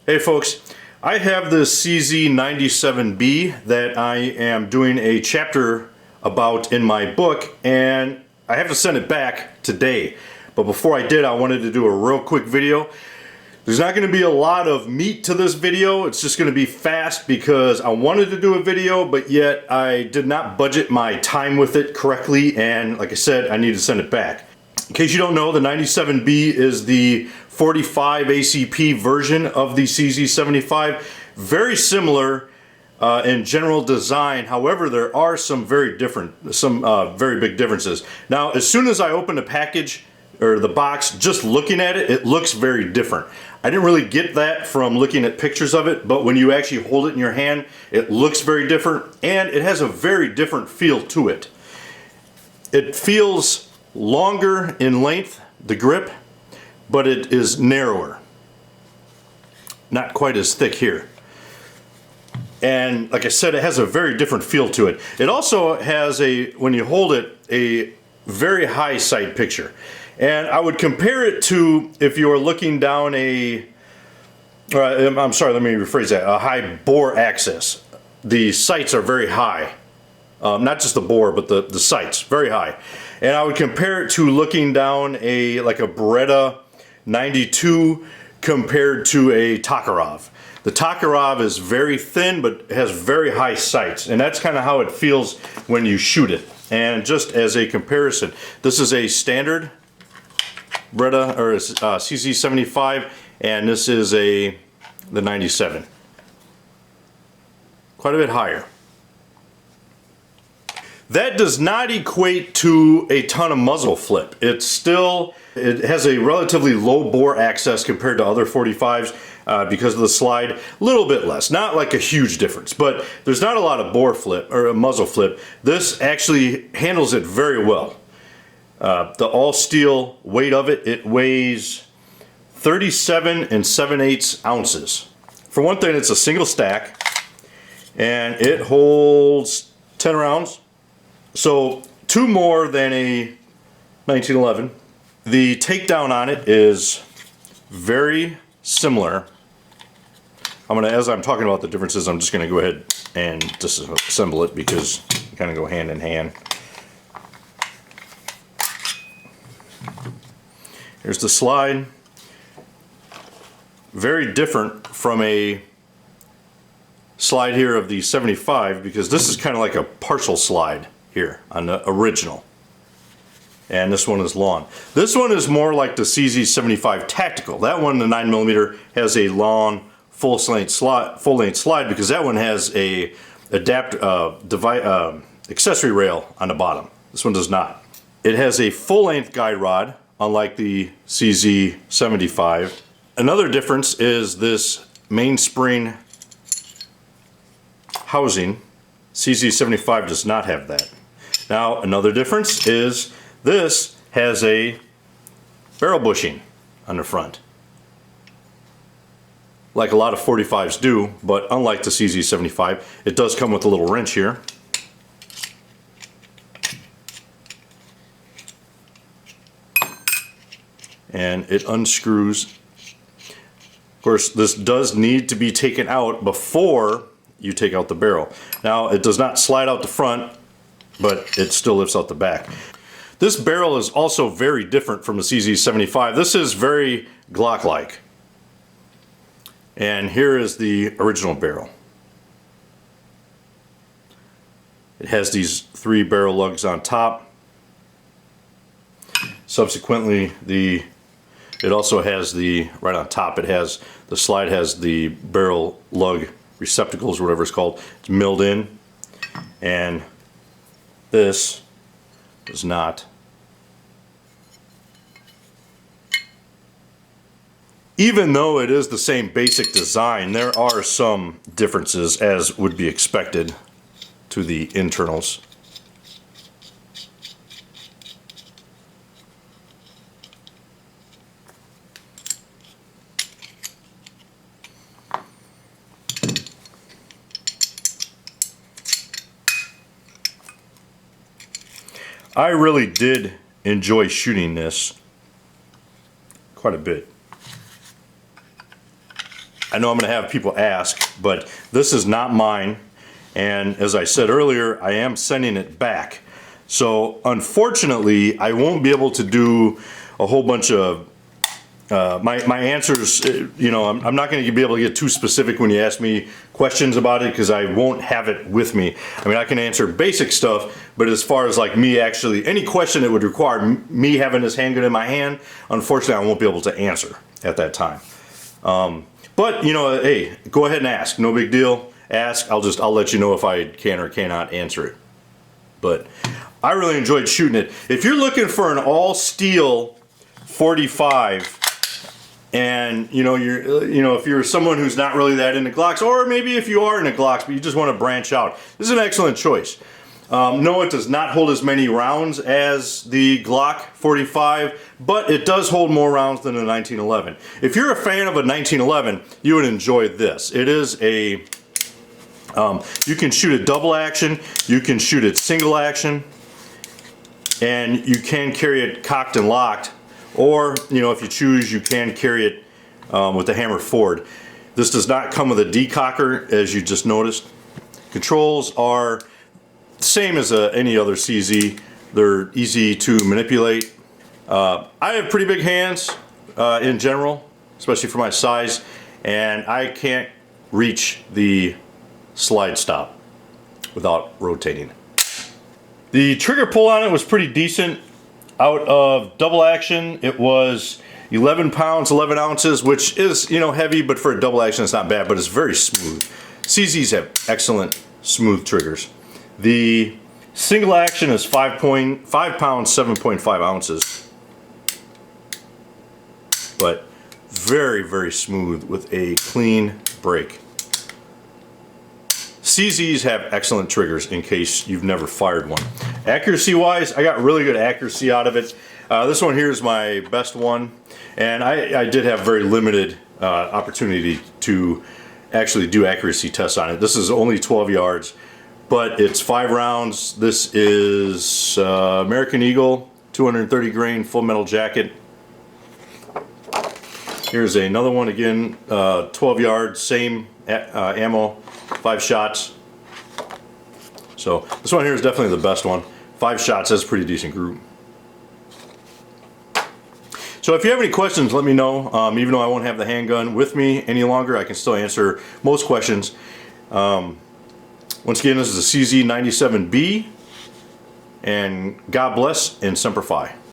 Hey folks, I have this CZ97B that I am doing a chapter about in my book, and I have to send it back today. But before I did, I wanted to do a real quick video. There's not going to be a lot of meat to this video. It's just going to be fast because I wanted to do a video, but yet I did not budget my time with it correctly, and like I said, I need to send it back. In case you don't know, the 97B is the 45 ACP version of the CZ75. Very similar in general design. However, there are some very big differences. Now, as soon as I open the package or the box, just looking at it, it looks very different. I didn't really get that from looking at pictures of it, but when you actually hold it in your hand, it looks very different, and it has a very different feel to it. It feels longer in length, the grip, but it is narrower. Not quite as thick here. And like I said, it has a very different feel to it. It also has when you hold it, a very high sight picture. And I would compare it to if you were looking down I'm sorry, let me rephrase that, a high bore axis. The sights are very high. Not just the bore, but the sights, very high. And I would compare it to looking down like a Beretta 92 compared to a Tokarev. The Tokarev is very thin, but has very high sights, and that's kind of how it feels when you shoot it. And just as a comparison, this is a standard Beretta or CZ75, and this is the 97. Quite a bit higher. That does not equate to a ton of muzzle flip. It has a relatively low bore access compared to other 45s because of the slide. A little bit less, not like a huge difference, but there's not a lot of bore flip or a muzzle flip. This actually handles it very well. The all steel weight of it, it weighs 37 7/8 ounces. For one thing, it's a single stack, and it holds 10 rounds. So 2 more than a 1911. The takedown on it is very similar. As I'm talking about the differences, I'm just going to go ahead and disassemble it because they kind of go hand in hand. Here's the slide. Very different from a slide here of the 75 because this is kind of like a partial slide here on the original, and this one is long. This one is more like the CZ75 Tactical. That one, the 9mm, has a long full-length slide because that one has a accessory rail on the bottom. This one does not. It has a full-length guide rod, unlike the CZ75. Another difference is this mainspring housing. CZ75 does not have that. Now, another difference is this has a barrel bushing on the front, like a lot of 45s do, but unlike the CZ75, it does come with a little wrench here. And it unscrews. Of course, this does need to be taken out before you take out the barrel. Now, it does not slide out the front, but it still lifts out the back. This barrel is also very different from the CZ75. This is very Glock-like. And here is the original barrel. It has these 3 barrel lugs on top. Subsequently, it also has right on top, the slide has the barrel lug receptacles, whatever it's called. It's milled in, and this is not. Even though it is the same basic design, there are some differences, as would be expected, to the internals. I really did enjoy shooting this quite a bit. I know I'm going to have people ask, but this is not mine. And as I said earlier, I am sending it back. So unfortunately, I won't be able to do a whole bunch of my answers. You know, I'm not going to be able to get too specific when you ask me questions about it, because I won't have it with me. I mean, I can answer basic stuff, but as far as like me actually, any question that would require me having this handgun in my hand, unfortunately, I won't be able to answer at that time. But you know, hey, go ahead and ask. No big deal. Ask. I'll let you know if I can or cannot answer it. But I really enjoyed shooting it. If you're looking for an all steel 45, and you know if you're someone who's not really that into Glocks, or maybe if you are into Glocks but you just want to branch out, this is an excellent choice. No, it does not hold as many rounds as the Glock 45, but it does hold more rounds than the 1911. If you're a fan of a 1911, you would enjoy this. It is a you can shoot it double action, you can shoot it single action, and you can carry it cocked and locked, or you know, if you choose, you can carry it with the hammer forward. This does not come with a decocker, as you just noticed. Controls are the same as any other CZ. They're easy to manipulate. I have pretty big hands in general, especially for my size, and I can't reach the slide stop without rotating. The trigger pull on it was pretty decent. Out of double action, it was 11 pounds, 11 ounces, which is, you know, heavy, but for a double action it's not bad, but it's very smooth. CZs have excellent smooth triggers. The single action is 5 pounds, 7.5 ounces. But very, very smooth with a clean break. CZs have excellent triggers, in case you've never fired one. Accuracy wise, I got really good accuracy out of it. This one here is my best one, and I did have very limited opportunity to actually do accuracy tests on it. This is only 12 yards, but it's 5 rounds. This is American Eagle, 230 grain full metal jacket. Here's another one again, 12 yards, same ammo, 5 shots. So this one here is definitely the best one. 5 shots, that's a pretty decent group. So if you have any questions, let me know. Even though I won't have the handgun with me any longer, I can still answer most questions. Once again, this is a CZ97B, and God bless and Semper Fi.